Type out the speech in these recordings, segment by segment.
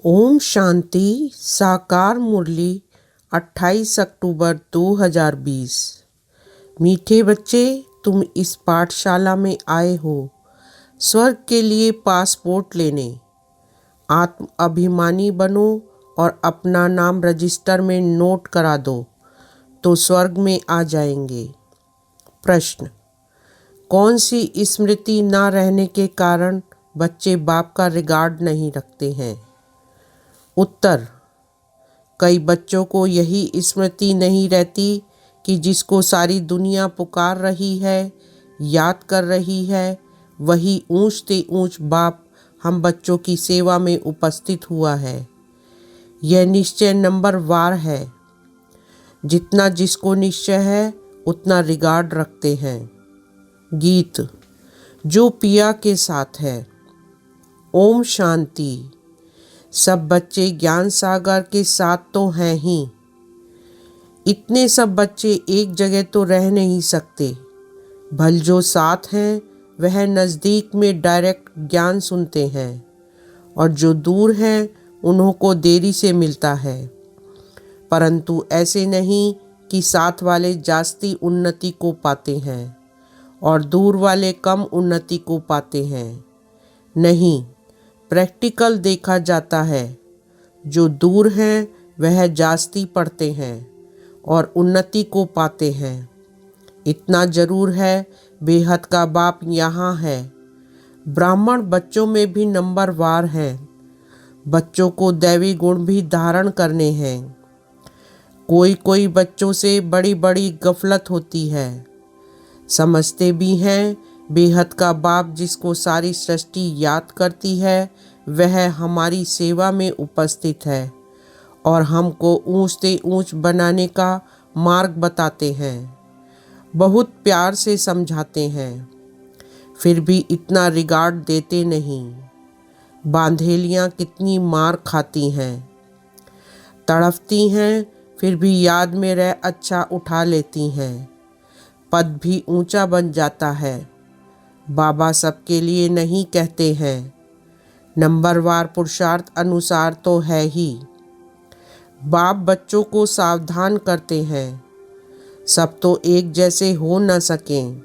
ओम शांति साकार मुरली 28 अक्टूबर 2020। मीठे बच्चे, तुम इस पाठशाला में आए हो स्वर्ग के लिए पासपोर्ट लेने। आत्म अभिमानी बनो और अपना नाम रजिस्टर में नोट करा दो तो स्वर्ग में आ जाएंगे। प्रश्न: कौन सी स्मृति ना रहने के कारण बच्चे बाप का रिगार्ड नहीं रखते हैं? उत्तर: कई बच्चों को यही स्मृति नहीं रहती कि जिसको सारी दुनिया पुकार रही है, याद कर रही है, वही ऊंच से ऊंच बाप हम बच्चों की सेवा में उपस्थित हुआ है। यह निश्चय नंबर वार है। जितना जिसको निश्चय है उतना रिगार्ड रखते हैं। गीत जो पिया के साथ है। ओम शांति। सब बच्चे ज्ञान सागर के साथ तो हैं ही। इतने सब बच्चे एक जगह तो रह नहीं सकते। भल जो साथ हैं वह नज़दीक में डायरेक्ट ज्ञान सुनते हैं और जो दूर हैं उन्हों को देरी से मिलता है। परंतु ऐसे नहीं कि साथ वाले जास्ती उन्नति को पाते हैं और दूर वाले कम उन्नति को पाते हैं। नहीं, प्रैक्टिकल देखा जाता है। जो दूर हैं वह जास्ती पढ़ते हैं और उन्नति को पाते हैं। इतना जरूर है, बेहद का बाप यहाँ है। ब्राह्मण बच्चों में भी नंबर वार हैं। बच्चों को दैवी गुण भी धारण करने हैं। कोई कोई बच्चों से बड़ी बड़ी गफलत होती है। समझते भी हैं बेहद का बाप जिसको सारी सृष्टि याद करती है वह हमारी सेवा में उपस्थित है और हमको ऊंच से ऊंच बनाने का मार्ग बताते हैं। बहुत प्यार से समझाते हैं, फिर भी इतना रिगार्ड देते नहीं। बांधेलियाँ कितनी मार खाती हैं, तड़पती हैं, फिर भी याद में रह अच्छा उठा लेती हैं। पद भी ऊंचा बन जाता है। बाबा सबके लिए नहीं कहते हैं। नंबरवार पुरुषार्थ अनुसार तो है ही। बाप बच्चों को सावधान करते हैं, सब तो एक जैसे हो न सकें।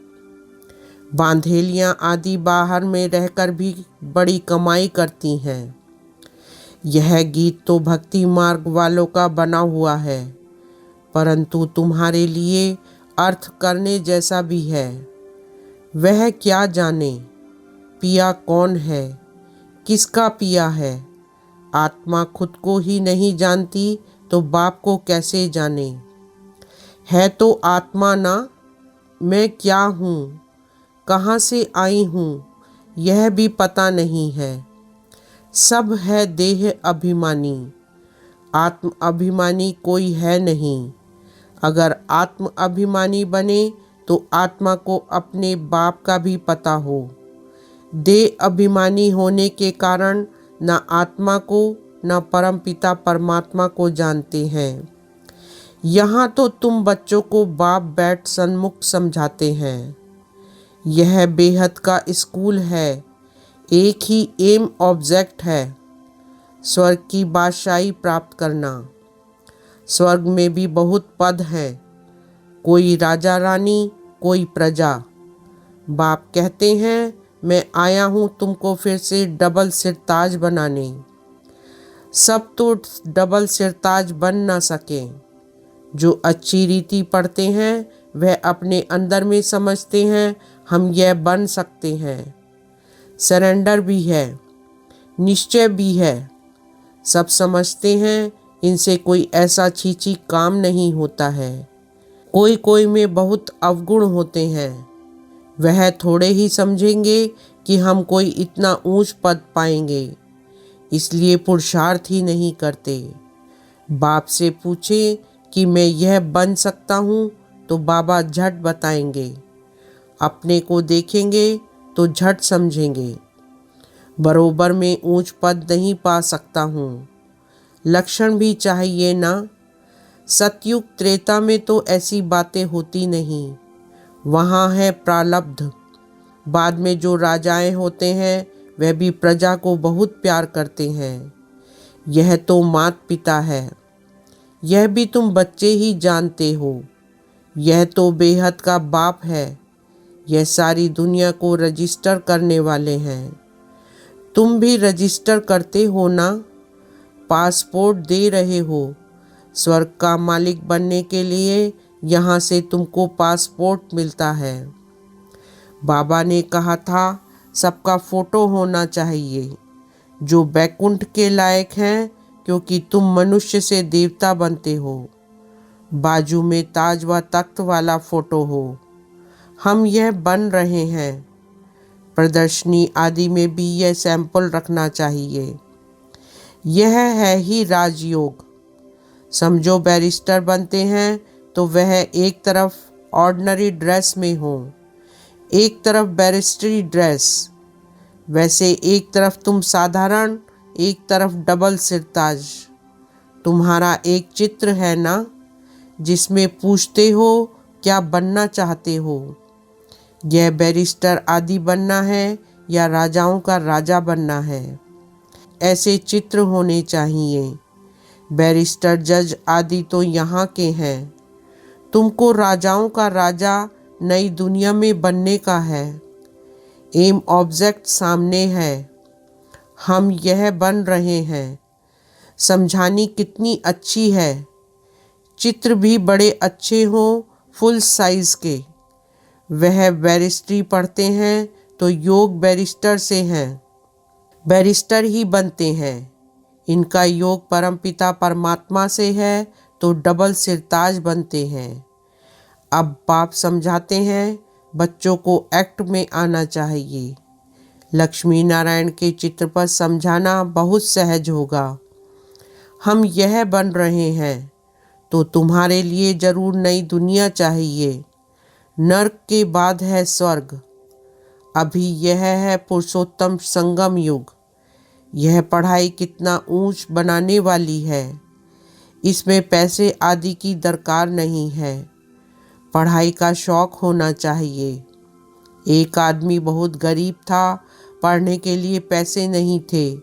बांधेलियाँ आदि बाहर में रहकर भी बड़ी कमाई करती हैं। यह गीत तो भक्ति मार्ग वालों का बना हुआ है, परंतु तुम्हारे लिए अर्थ करने जैसा भी है। वह क्या जाने पिया कौन है, किसका पिया है। आत्मा खुद को ही नहीं जानती तो बाप को कैसे जाने। है तो आत्मा ना, मैं क्या हूँ, कहाँ से आई हूँ, यह भी पता नहीं है। सब है देह अभिमानी, आत्म अभिमानी कोई है नहीं। अगर आत्म अभिमानी बने तो आत्मा को अपने बाप का भी पता हो। देह अभिमानी होने के कारण न आत्मा को न परम पिता परमात्मा को जानते हैं। यहाँ तो तुम बच्चों को बाप बैठ सन्मुख समझाते हैं। यह बेहद का स्कूल है। एक ही एम ऑब्जेक्ट है, स्वर्ग की बादशाही प्राप्त करना। स्वर्ग में भी बहुत पद हैं, कोई राजा रानी, कोई प्रजा। बाप कहते हैं मैं आया हूँ तुमको फिर से डबल सिरताज बनाने। सब तो डबल सिरताज बन ना सके। जो अच्छी रीति पढ़ते हैं वह अपने अंदर में समझते हैं हम यह बन सकते हैं। सरेंडर भी है, निश्चय भी है। सब समझते हैं इनसे कोई ऐसा छीछी काम नहीं होता है। कोई कोई में बहुत अवगुण होते हैं, वह थोड़े ही समझेंगे कि हम कोई इतना ऊंच पद पाएंगे, इसलिए पुरुषार्थ ही नहीं करते। बाप से पूछे कि मैं यह बन सकता हूँ तो बाबा झट बताएंगे। अपने को देखेंगे तो झट समझेंगे। बरोबर में ऊंच पद नहीं पा सकता हूँ, लक्षण भी चाहिए ना। सतयुग त्रेता में तो ऐसी बातें होती नहीं, वहाँ है प्रारब्ध। बाद में जो राजाएं होते हैं वह भी प्रजा को बहुत प्यार करते हैं। यह तो माता पिता है, यह भी तुम बच्चे ही जानते हो। यह तो बेहद का बाप है, यह सारी दुनिया को रजिस्टर करने वाले हैं। तुम भी रजिस्टर करते हो ना, पासपोर्ट दे रहे हो। स्वर्ग का मालिक बनने के लिए यहाँ से तुमको पासपोर्ट मिलता है। बाबा ने कहा था सबका फोटो होना चाहिए, जो बैकुंठ के लायक हैं, क्योंकि तुम मनुष्य से देवता बनते हो। बाजू में ताज व तख्त वाला फोटो हो। हम यह बन रहे हैं। प्रदर्शनी आदि में भी यह सैंपल रखना चाहिए। यह है ही राजयोग। समझो बैरिस्टर बनते हैं तो वह एक तरफ ऑर्डिनरी ड्रेस में हो, एक तरफ बैरिस्टरी ड्रेस। वैसे एक तरफ तुम साधारण, एक तरफ डबल सिरताज। तुम्हारा एक चित्र है ना, जिसमें पूछते हो क्या बनना चाहते हो। यह बैरिस्टर आदि बनना है या राजाओं का राजा बनना है। ऐसे चित्र होने चाहिए। बैरिस्टर जज आदि तो यहाँ के हैं। तुमको राजाओं का राजा नई दुनिया में बनने का है। एम ऑब्जेक्ट सामने है। हम यह बन रहे हैं। समझानी कितनी अच्छी है। चित्र भी बड़े अच्छे हों, फुल साइज के। वह बैरिस्ट्री पढ़ते हैं तो योग बैरिस्टर से हैं, बैरिस्टर ही बनते हैं। इनका योग परमपिता परमात्मा से है तो डबल सिरताज बनते हैं। अब बाप समझाते हैं बच्चों को एक्ट में आना चाहिए। लक्ष्मी नारायण के चित्र पर समझाना बहुत सहज होगा। हम यह बन रहे हैं तो तुम्हारे लिए जरूर नई दुनिया चाहिए। नर्क के बाद है स्वर्ग। अभी यह है पुरुषोत्तम संगम युग। यह पढ़ाई कितना ऊंच बनाने वाली है। इसमें पैसे आदि की दरकार नहीं है। पढ़ाई का शौक होना चाहिए। एक आदमी बहुत गरीब था, पढ़ने के लिए पैसे नहीं थे।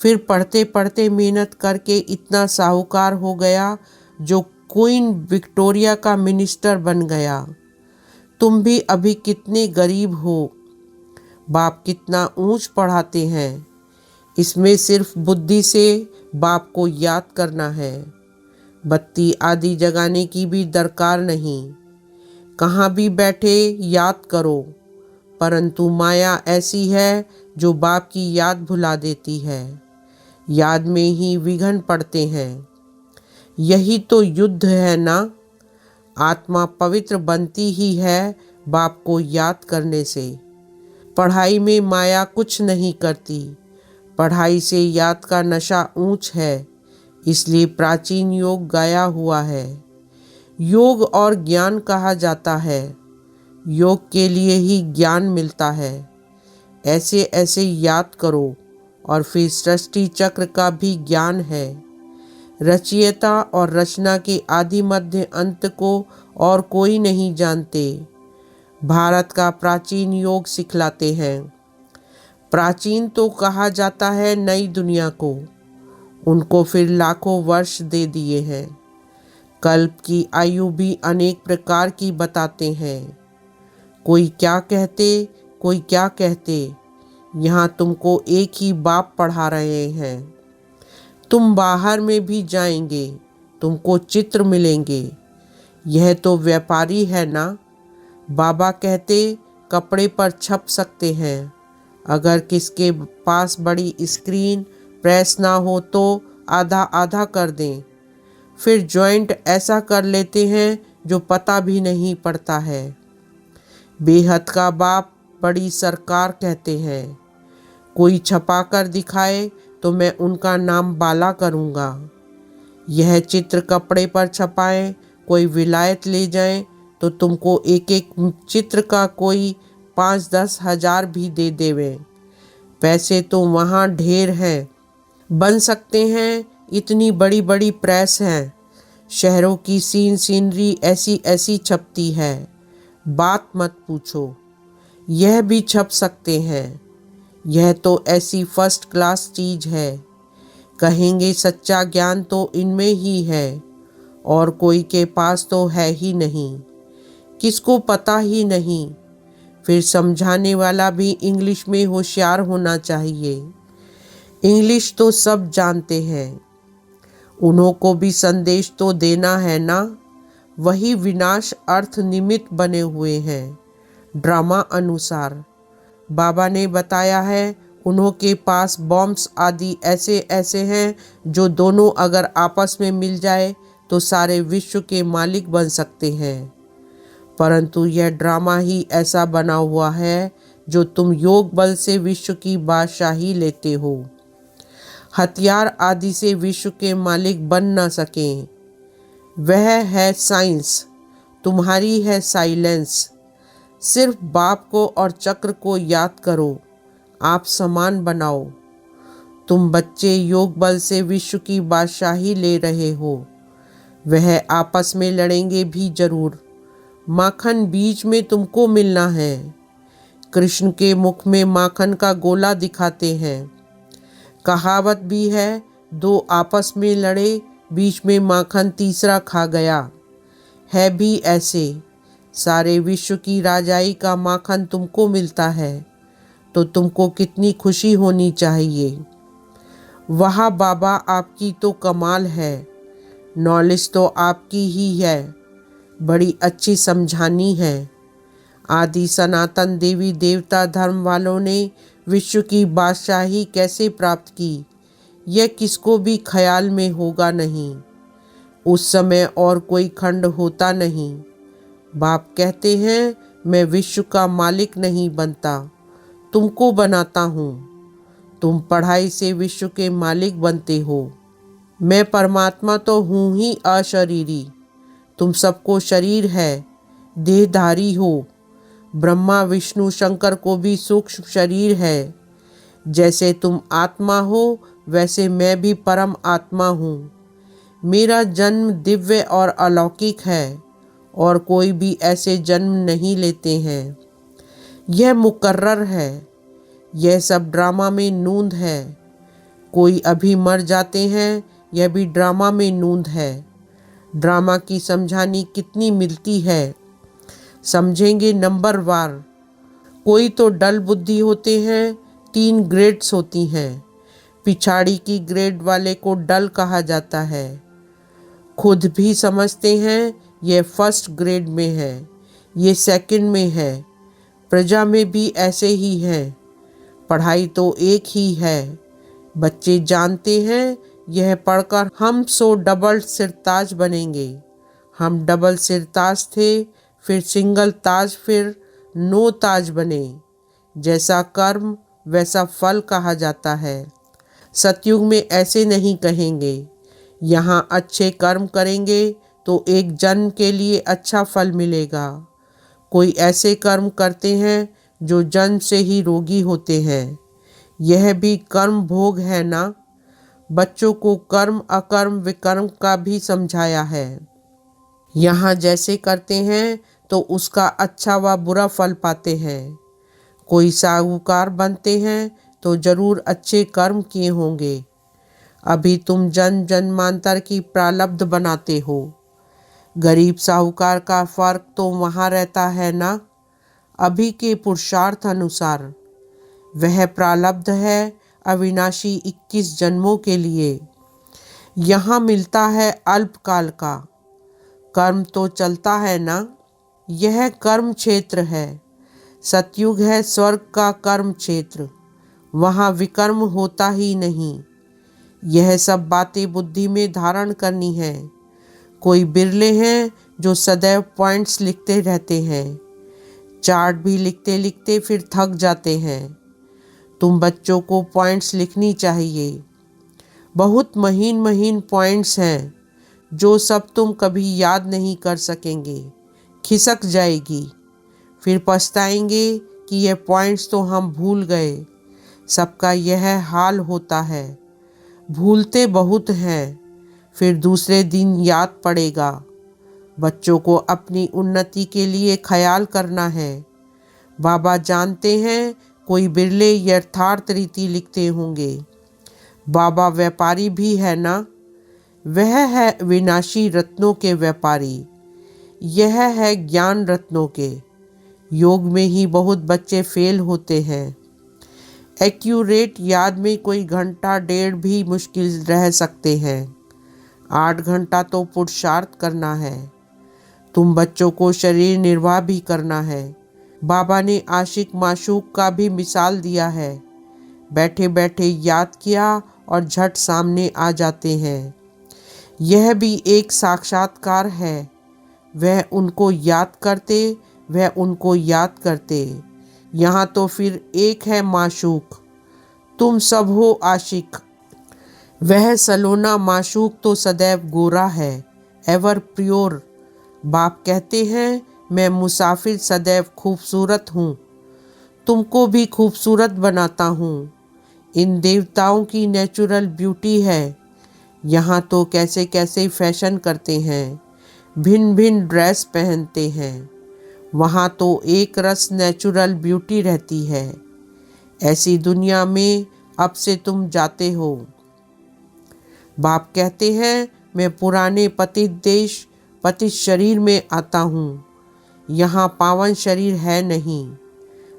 फिर पढ़ते पढ़ते मेहनत करके इतना साहूकार हो गया जो क्वीन विक्टोरिया का मिनिस्टर बन गया। तुम भी अभी कितने गरीब हो। बाप कितना ऊंच पढ़ाते हैं। इसमें सिर्फ बुद्धि से बाप को याद करना है। बत्ती आदि जगाने की भी दरकार नहीं। कहाँ भी बैठे याद करो। परंतु माया ऐसी है जो बाप की याद भुला देती है। याद में ही विघ्न पड़ते हैं। यही तो युद्ध है ना। आत्मा पवित्र बनती ही है बाप को याद करने से। पढ़ाई में माया कुछ नहीं करती। पढ़ाई से याद का नशा ऊंच है, इसलिए प्राचीन योग गाया हुआ है। योग और ज्ञान कहा जाता है। योग के लिए ही ज्ञान मिलता है। ऐसे ऐसे याद करो। और फिर सृष्टि चक्र का भी ज्ञान है। रचयिता और रचना के आदि मध्य अंत को और कोई नहीं जानते। भारत का प्राचीन योग सिखलाते हैं। प्राचीन तो कहा जाता है नई दुनिया को। उनको फिर लाखों वर्ष दे दिए हैं। कल्प की आयु भी अनेक प्रकार की बताते हैं। कोई क्या कहते, कोई क्या कहते। यहाँ तुमको एक ही बाप पढ़ा रहे हैं। तुम बाहर में भी जाएंगे, तुमको चित्र मिलेंगे। यह तो व्यापारी है ना। बाबा कहते कपड़े पर छप सकते हैं। अगर किसके पास बड़ी स्क्रीन प्रेस ना हो तो आधा आधा कर दें। फिर जॉइंट ऐसा कर लेते हैं जो पता भी नहीं पड़ता है। बेहद का बाप बड़ी सरकार कहते हैं। कोई छपा कर दिखाए तो मैं उनका नाम बाला करूँगा। यह चित्र कपड़े पर छपाएं, कोई विलायत ले जाएं तो तुमको एक एक चित्र का कोई 5-10 हजार भी दे देवे। पैसे तो वहाँ ढेर हैं। बन सकते हैं। इतनी बड़ी बड़ी प्रेस हैं। शहरों की सीनरी ऐसी ऐसी छपती है, बात मत पूछो। यह भी छप सकते हैं। यह तो ऐसी फर्स्ट क्लास चीज़ है। कहेंगे सच्चा ज्ञान तो इनमें ही है और कोई के पास तो है ही नहीं, किसको पता ही नहीं। फिर समझाने वाला भी इंग्लिश में होशियार होना चाहिए। इंग्लिश तो सब जानते हैं, उन्हों को भी संदेश तो देना है ना। वही विनाश अर्थ निमित्त बने हुए हैं। ड्रामा अनुसार बाबा ने बताया है, उन्हों के पास बॉम्ब्स आदि ऐसे ऐसे हैं जो दोनों अगर आपस में मिल जाए तो सारे विश्व के मालिक बन सकते हैं। परंतु यह ड्रामा ही ऐसा बना हुआ है जो तुम योग बल से विश्व की बादशाही लेते हो। हथियार आदि से विश्व के मालिक बन न सकें। वह है साइंस, तुम्हारी है साइलेंस। सिर्फ बाप को और चक्र को याद करो, आप समान बनाओ। तुम बच्चे योग बल से विश्व की बादशाही ले रहे हो। वह आपस में लड़ेंगे भी जरूर। माखन बीज में तुमको मिलना है। कृष्ण के मुख में माखन का गोला दिखाते हैं। कहावत भी है, दो आपस में लड़े, बीच में माखन तीसरा खा गया। है भी ऐसे, सारे विश्व की राजाई का माखन तुमको मिलता है तो तुमको कितनी खुशी होनी चाहिए। वाह बाबा, आपकी तो कमाल है। नॉलेज तो आपकी ही है, बड़ी अच्छी समझानी है। आदि सनातन देवी देवता धर्म वालों ने विश्व की बादशाही कैसे प्राप्त की, यह किसको भी ख्याल में होगा नहीं। उस समय और कोई खंड होता नहीं। बाप कहते हैं, मैं विश्व का मालिक नहीं बनता, तुमको बनाता हूँ। तुम पढ़ाई से विश्व के मालिक बनते हो। मैं परमात्मा तो हूँ ही अशरीरी, तुम सबको शरीर है, देहधारी हो। ब्रह्मा विष्णु शंकर को भी सूक्ष्म शरीर है। जैसे तुम आत्मा हो वैसे मैं भी परम आत्मा हूँ। मेरा जन्म दिव्य और अलौकिक है और कोई भी ऐसे जन्म नहीं लेते हैं। यह मुकर्रर है, यह सब ड्रामा में नूंद है। कोई अभी मर जाते हैं, यह भी ड्रामा में नूंद है। ड्रामा की समझानी कितनी मिलती है, समझेंगे नंबर वार। कोई तो डल बुद्धि होते हैं, 3 ग्रेड्स होती हैं। पिछाड़ी की ग्रेड वाले को डल कहा जाता है। खुद भी समझते हैं यह फर्स्ट ग्रेड में है, ये सेकंड में है। प्रजा में भी ऐसे ही है। पढ़ाई तो एक ही है। बच्चे जानते हैं यह पढ़कर हम सो डबल सिरताज बनेंगे। हम डबल सिरताज थे, फिर सिंगल ताज, फिर 9 ताज बने। जैसा कर्म वैसा फल कहा जाता है। सतयुग में ऐसे नहीं कहेंगे। यहाँ अच्छे कर्म करेंगे तो एक जन्म के लिए अच्छा फल मिलेगा। कोई ऐसे कर्म करते हैं जो जन्म से ही रोगी होते हैं। यह भी कर्म भोग है ना। बच्चों को कर्म अकर्म विकर्म का भी समझाया है। यहाँ जैसे करते हैं तो उसका अच्छा व बुरा फल पाते हैं। कोई साहूकार बनते हैं तो जरूर अच्छे कर्म किए होंगे। अभी तुम जन्म जन्मांतर की प्रारब्ध बनाते हो। गरीब साहूकार का फर्क तो वहाँ रहता है ना, अभी के पुरुषार्थ अनुसार। वह प्रारब्ध है अविनाशी 21 जन्मों के लिए। यहाँ मिलता है अल्पकाल का। कर्म तो चलता है ना, यह कर्म क्षेत्र है। सतयुग है स्वर्ग का कर्म क्षेत्र, वहाँ विकर्म होता ही नहीं। यह सब बातें बुद्धि में धारण करनी है। कोई बिरले हैं जो सदैव पॉइंट्स लिखते रहते हैं। चार्ट भी लिखते लिखते फिर थक जाते हैं। तुम बच्चों को पॉइंट्स लिखनी चाहिए। बहुत महीन महीन पॉइंट्स हैं जो सब तुम कभी याद नहीं कर सकेंगे। खिसक जाएगी, फिर पछताएंगे कि यह पॉइंट्स तो हम भूल गए। सबका यह हाल होता है। भूलते बहुत हैं, फिर दूसरे दिन याद पड़ेगा। बच्चों को अपनी उन्नति के लिए ख्याल करना है। बाबा जानते हैं कोई बिरले यथार्थ रीति लिखते होंगे। बाबा व्यापारी भी है ना, वह है विनाशी रत्नों के व्यापारी, यह है ज्ञान रत्नों के। योग में ही बहुत बच्चे फेल होते हैं। एक्यूरेट याद में कोई घंटा डेढ़ भी मुश्किल रह सकते हैं, 8 घंटा तो पुरुषार्थ करना है। तुम बच्चों को शरीर निर्वाह भी करना है। बाबा ने आशिक माशूक का भी मिसाल दिया है, बैठे बैठे याद किया और झट सामने आ जाते हैं। यह भी एक साक्षात्कार है, वह उनको याद करते, वह उनको याद करते। यहाँ तो फिर एक है माशूक, तुम सब हो आशिक। वह सलोना माशूक तो सदैव गोरा है, एवर प्योर। बाप कहते हैं मैं मुसाफिर सदैव खूबसूरत हूँ, तुमको भी खूबसूरत बनाता हूँ। इन देवताओं की नेचुरल ब्यूटी है। यहाँ तो कैसे कैसे फैशन करते हैं, भिन्न भिन्न ड्रेस पहनते हैं। वहाँ तो एक रस नेचुरल ब्यूटी रहती है। ऐसी दुनिया में अब से तुम जाते हो। बाप कहते हैं मैं पुराने पतित देश पतित शरीर में आता हूँ, यहाँ पावन शरीर है नहीं।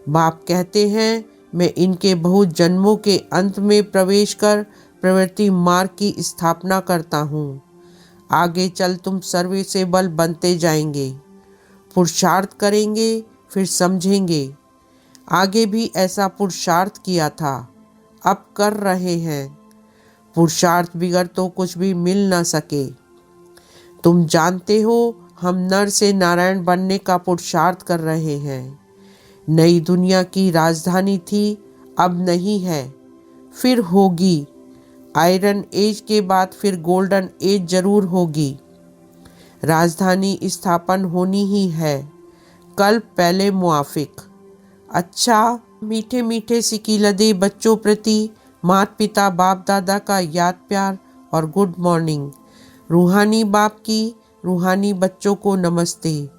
बाप कहते हैं मैं इनके बहुत जन्मों के अंत में प्रवेश कर प्रवृत्ति मार्ग की स्थापना करता हूँ। आगे चल तुम सर्विसेबल बनते जाएंगे, पुरुषार्थ करेंगे फिर समझेंगे। आगे भी ऐसा पुरुषार्थ किया था, अब कर रहे हैं। पुरुषार्थ बिगर तो कुछ भी मिल ना सके। तुम जानते हो हम नर से नारायण बनने का पुरुषार्थ कर रहे हैं। नई दुनिया की राजधानी थी, अब नहीं है, फिर होगी। आयरन एज के बाद फिर गोल्डन एज जरूर होगी। राजधानी स्थापन होनी ही है, कल पहले मुआफिक। अच्छा, मीठे मीठे सिकीलदे बच्चों प्रति माता पिता बाप दादा का याद प्यार और गुड मॉर्निंग। रूहानी बाप की रूहानी बच्चों को नमस्ते,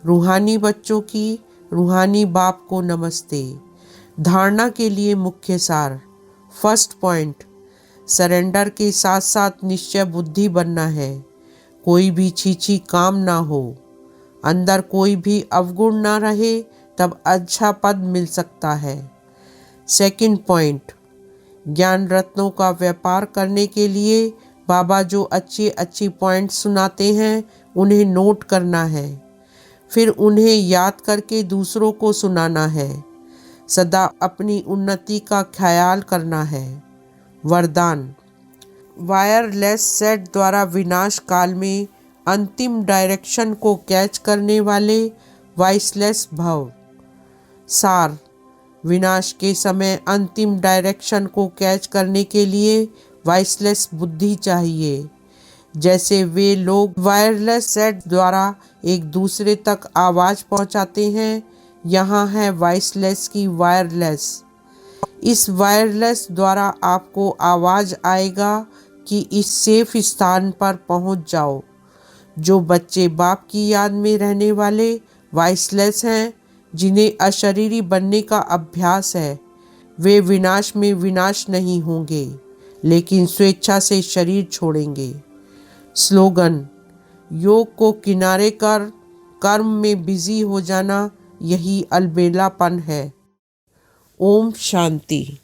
रूहानी बच्चों की रूहानी बाप को नमस्ते। धारणा के लिए मुख्य सार। फर्स्ट पॉइंट, सरेंडर के साथ साथ निश्चय बुद्धि बनना है। कोई भी छीछी काम ना हो, अंदर कोई भी अवगुण ना रहे, तब अच्छा पद मिल सकता है। सेकंड पॉइंट, ज्ञान रत्नों का व्यापार करने के लिए बाबा जो अच्छी अच्छी पॉइंट सुनाते हैं उन्हें नोट करना है, फिर उन्हें याद करके दूसरों को सुनाना है। सदा अपनी उन्नति का ख्याल करना है। वरदान, वायरलेस सेट द्वारा विनाश काल में अंतिम डायरेक्शन को कैच करने वाले वॉइसलेस भव। सार, विनाश के समय अंतिम डायरेक्शन को कैच करने के लिए वॉइसलेस बुद्धि चाहिए। जैसे वे लोग वायरलेस सेट द्वारा एक दूसरे तक आवाज़ पहुंचाते हैं, यहाँ है वॉइसलेस की वायरलेस। इस वायरलेस द्वारा आपको आवाज़ आएगा कि इस सेफ स्थान पर पहुंच जाओ। जो बच्चे बाप की याद में रहने वाले वॉइसलेस हैं, जिन्हें अशरीरी बनने का अभ्यास है, वे विनाश में विनाश नहीं होंगे, लेकिन स्वेच्छा से शरीर छोड़ेंगे। स्लोगन, योग को किनारे कर कर्म में बिजी हो जाना, यही अलबेलापन है। ओम शांति।